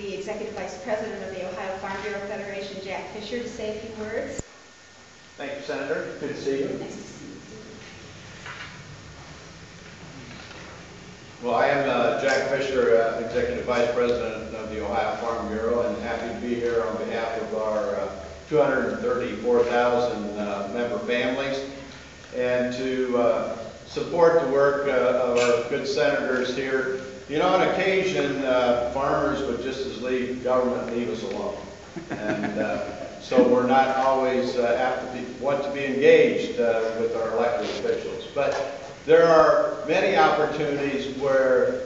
the Executive Vice President of the Ohio Farm Bureau Federation, Jack Fisher, to say a few words. Thank you, Senator. Good to see you. Nice to see you. Well, I am Jack Fisher, Executive Vice President of the Ohio Farm Bureau, and happy to be here on behalf of our 234,000 member families, and to support the work of our good senators here. You know, on occasion, farmers would just as leave government leave us alone. And so we're not always want to be engaged with our elected officials. But there are many opportunities where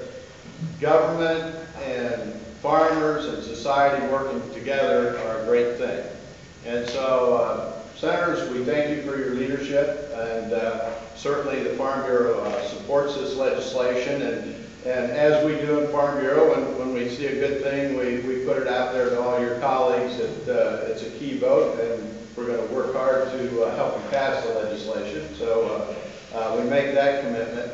government and farmers and society working together are a great thing. And so, Senators, we thank you for your leadership, and certainly the Farm Bureau supports this legislation. And as we do in Farm Bureau, when we see a good thing, we put it out there to all your colleagues that it's a key vote, and we're going to work hard to help you pass the legislation. So we make that commitment.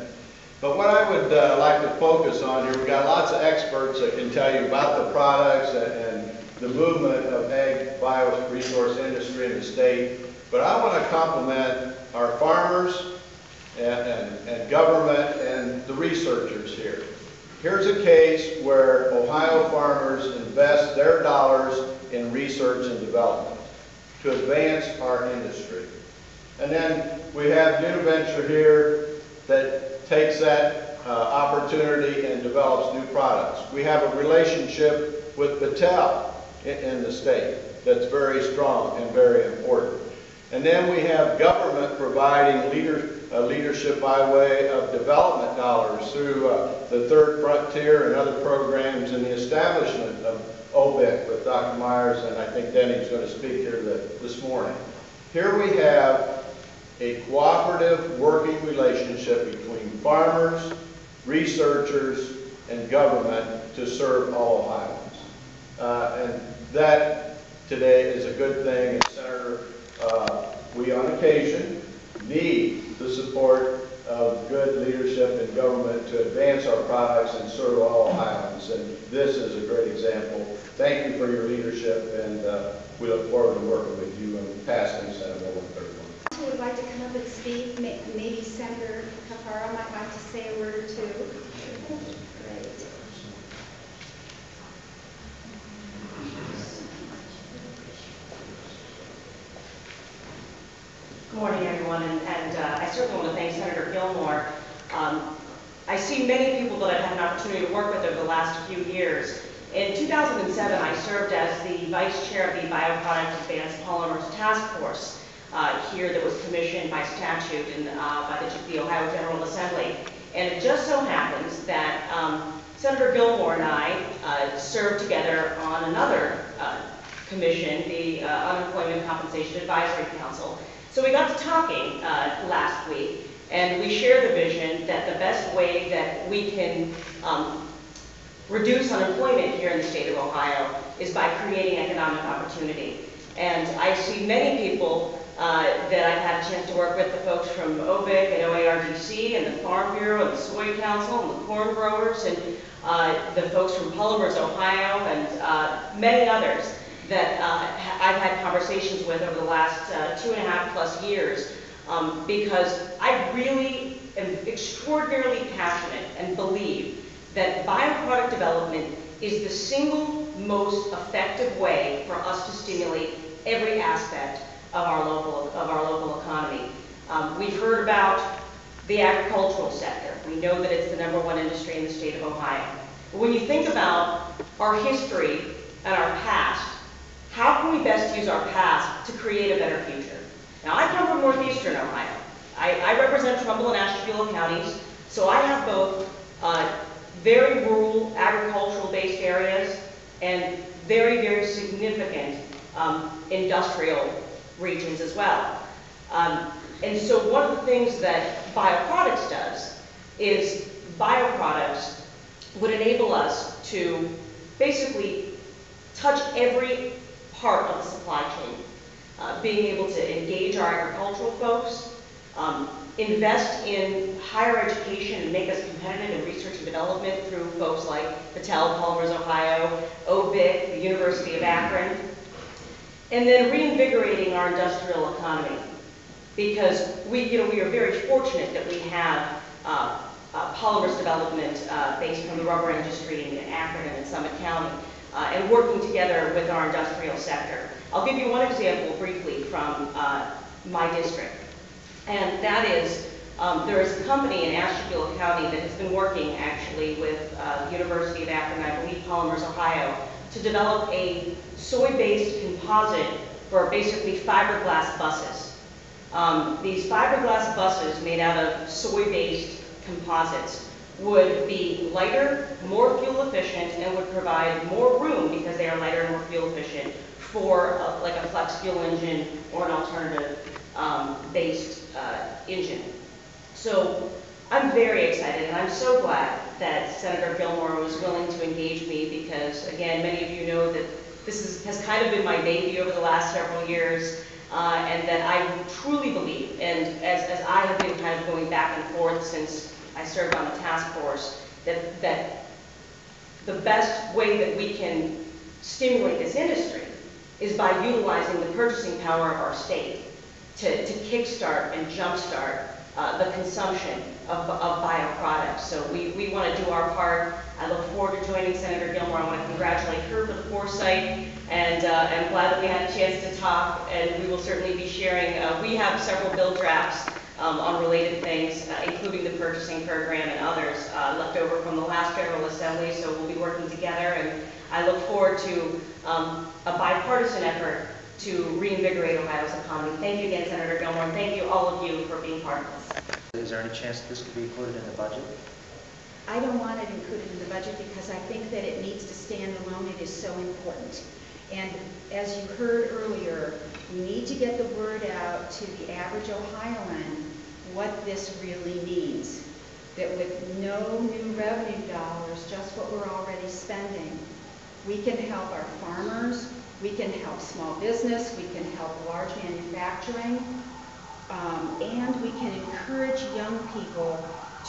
But what I would like to focus on here, we've got lots of experts that can tell you about the products and the movement of ag bioresource industry in the state. But I want to compliment our farmers and government and the researchers here. Here's a case where Ohio farmers invest their dollars in research and development to advance our industry. And then we have New Venture here that takes that opportunity and develops new products. We have a relationship with Battelle in the state that's very strong and very important. And then we have government providing leadership by way of development dollars through the Third Frontier and other programs, and the establishment of OBIC with Dr. Myers, and I think Denny's going to speak here this morning. Here we have a cooperative working relationship between farmers, researchers, and government to serve all Ohioans. And that today is a good thing. And Senator, we on occasion need the support of good leadership in government to advance our products and serve all Ohioans. And this is a great example. Thank you for your leadership, and we look forward to working with you and passing Senate Bill 131. Who would like to come up and speak? Maybe Senator Cafaro might like to say a word or two. Great. Good morning, everyone, and I certainly want to thank Senator Gillmor. I see many people that I've had an opportunity to work with over the last few years. In 2007, I served as the Vice Chair of the Bioproduct Advanced Polymers Task Force here that was commissioned by statute and by the Ohio General Assembly. And it just so happens that Senator Gillmor and I served together on another commission, the Unemployment Compensation Advisory Council. So we got to talking last week, and we shared the vision that the best way that we can reduce unemployment here in the state of Ohio is by creating economic opportunity. And I see many people that I've had a chance to work with, the folks from OBIC and OARDC and the Farm Bureau and the Soy Council and the corn growers and the folks from Polymers Ohio and many others that I've had conversations with over the last 2.5+ years because I really am extraordinarily passionate and believe that bioproduct development is the single most effective way for us to stimulate every aspect of our local economy. We've heard about the agricultural sector. We know that it's the #1 industry in the state of Ohio. But when you think about our history and our past, how can we best use our past to create a better future? Now, I come from northeastern Ohio. I represent Trumbull and Ashtabula counties, so I have both very rural, agricultural-based areas and very, very significant industrial regions as well. And so one of the things that bioproducts does is bioproducts would enable us to basically touch every part of the supply chain, being able to engage our agricultural folks, invest in higher education and make us competitive in research and development through folks like Battelle, Polymers Ohio, OBIC, the University of Akron, and then reinvigorating our industrial economy. Because we are very fortunate that we have polymers development based from the rubber industry in Akron and in Summit County, and working together with our industrial sector. I'll give you one example briefly from my district, and that is there is a company in Ashtabula County that has been working actually with the University of Akron, I believe Polymers Ohio, to develop a soy-based composite for basically fiberglass buses. These fiberglass buses made out of soy-based composites would be lighter, more fuel efficient, and would provide more room, because they are lighter and more fuel efficient, for like a flex fuel engine or an alternative based engine. So I'm very excited, and I'm so glad that Senator Gillmor was willing to engage me, because again, many of you know that this has kind of been my baby over the last several years. And that I truly believe, and as I have been kind of going back and forth since I served on the task force, that the best way that we can stimulate this industry is by utilizing the purchasing power of our state to kickstart and jumpstart the consumption of bioproducts. So we want to do our part. I look forward to joining Senator Gillmor. I want to congratulate her for the foresight, and I'm glad that we had a chance to talk, and we will certainly be sharing. We have several bill drafts on related things, including the purchasing program and others left over from the last General Assembly, so we'll be working together, and I look forward to a bipartisan effort to reinvigorate Ohio's economy. Thank you again, Senator Gillmor, and thank you, all of you, for being part of this. Is there any chance this could be included in the budget? I don't want it included in the budget because I think that it needs to stand alone. It is so important. And as you heard earlier, we need to get the word out to the average Ohioan what this really means. That with no new revenue dollars, just what we're already spending, we can help our farmers, we can help small business, we can help large manufacturing, and we can encourage young people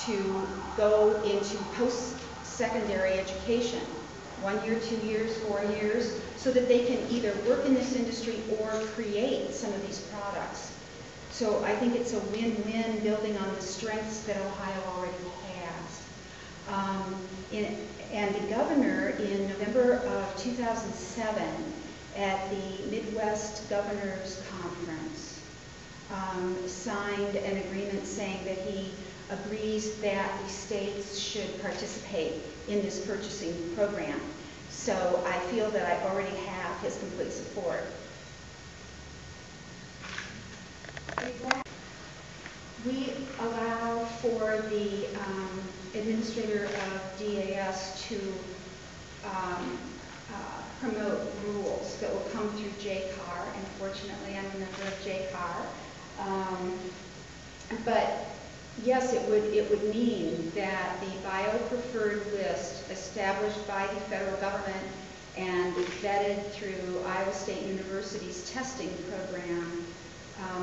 to go into post-secondary education, 1 year, 2 years, 4 years, so that they can either work in this industry or create some of these products. So I think it's a win-win, building on the strengths that Ohio already has. And the governor, in November of 2007, at the Midwest Governors Conference, signed an agreement saying that he agrees that the states should participate in this purchasing program. So I feel that I already have his complete support. We allow for the administrator of DAS to promote rules that will come through JCAR. Unfortunately, I'm a member of JCAR. But yes, it would mean that the bio-preferred list established by the federal government and vetted through Iowa State University's testing program,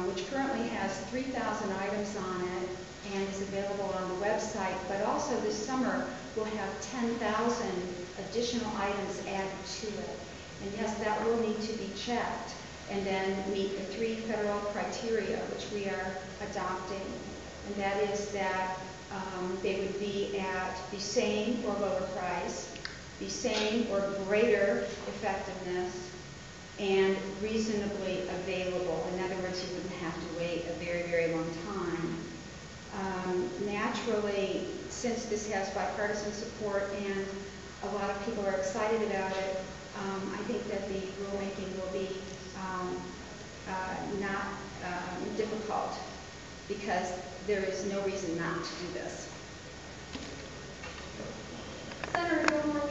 which currently has 3,000 items on it and is available on the website, but also this summer we'll have 10,000 additional items added to it. And yes, that will need to be checked and then meet the 3 federal criteria which we are adopting. And that is that they would be at the same or lower price, the same or greater effectiveness, and reasonably available. In other words, you wouldn't have to wait a very, very long time. Naturally, since this has bipartisan support and a lot of people are excited about it, I think that the rulemaking will be not difficult, because there is no reason not to do this. Senator Gillmor,